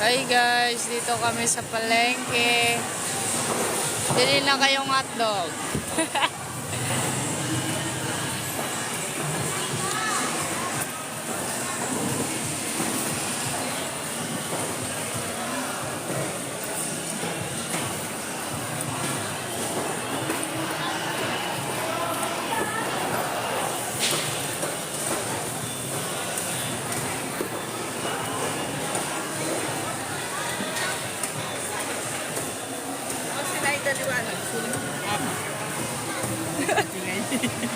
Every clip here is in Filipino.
Hi guys, dito kami sa palengke. Bili na kayong hotdog. Daliwanag.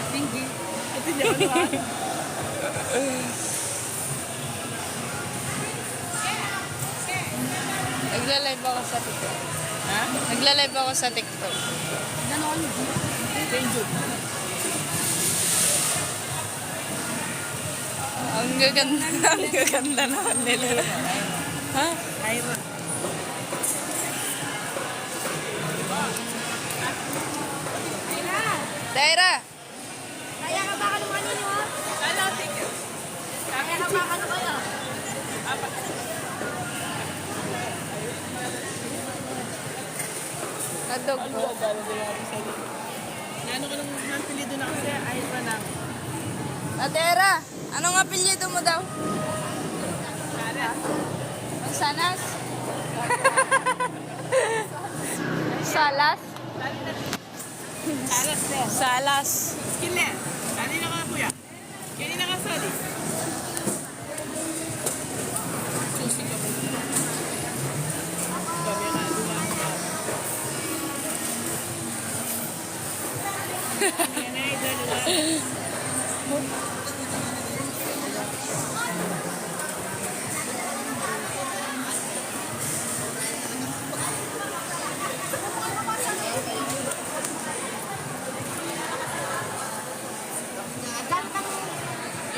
Tinggi. Ito niya ano ha? Nagla-live ako sa TikTok. Ha? Nagla-live ako sa TikTok. Ganon. Benjo. Ang gaganda naman nila. Ha? Ayra. Daira! Kaya ka baka naman yun, ha? Ano, tinggi. Kaya ka baka naman yun. Hotdog po. Ano ko lang napilido na kasi Ayra na. Daira! Anong apelyido mo daw? Saras. Mansanas? Salas? Saras na. Salas. Skin na. Kanina ka kuya. Kanina ka sali. Susi ka mo. Sabi nga, dulang ka. Yan ay dalawa.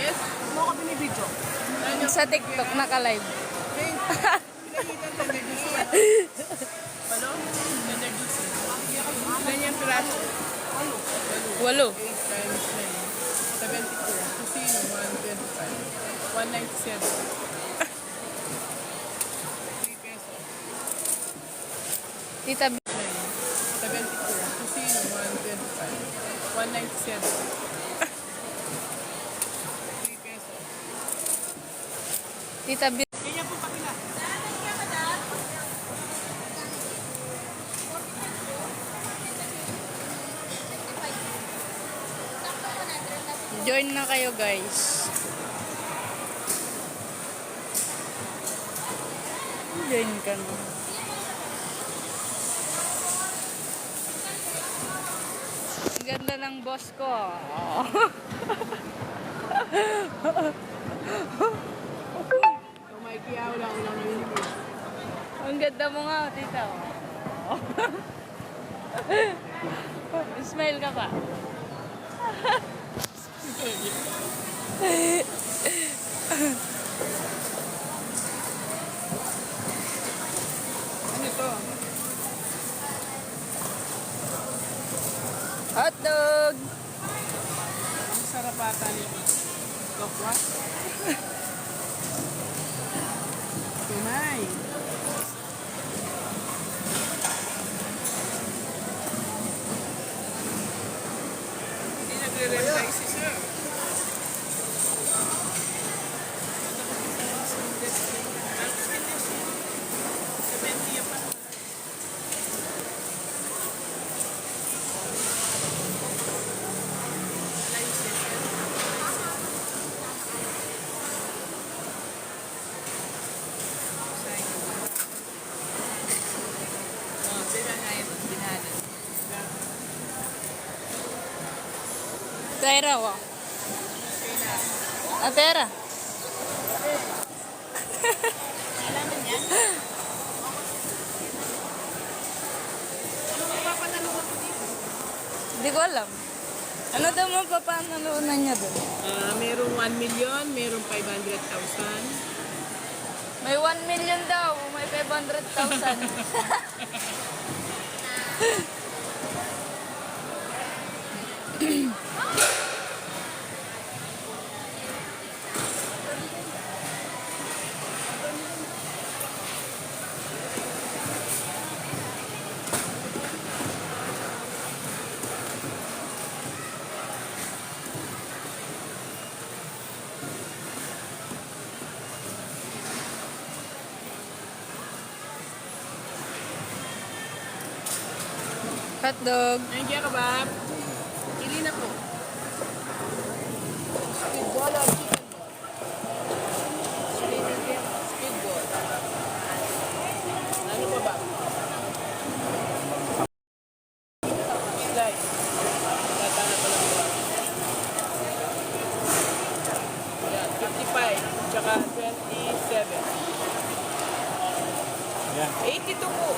Yes? Mo ka binibidyo? Sa TikTok, naka-live. Pinagitan ko may gusto. Ano? Nanagusto. Ganyan piraso. 8. 8 times 9. 74. Kusino, 125. 197. 3 pesos. Tita B. 74. Kusino, 125. 197. 3 pesos. Tita B. Ganyan po pakila. Join na kayo guys. Join ka na. Ang ganda ng boss ko. May kiyaw lang ulang ngayon. Ang ganda mo nga, tita. Smile ka pa. Ano to? Hotdog! Ang sarapata ni Dokwa. Tunay. Hindi nagre-reply si sir. Tera, wow. Tera. Hindi ko alam. Ano daw mapapanalunan niya doon? Merong 1 million, merong 500,000. May 1 million daw, may 500,000. Hotdog. Thank you, kabab. Pili na po. Squid ball or chicken ball? Squid ball. Ano pa ba? Slice. Tatana pa lang ba? Yan, 55. Tsaka 27. Yan. 82 po.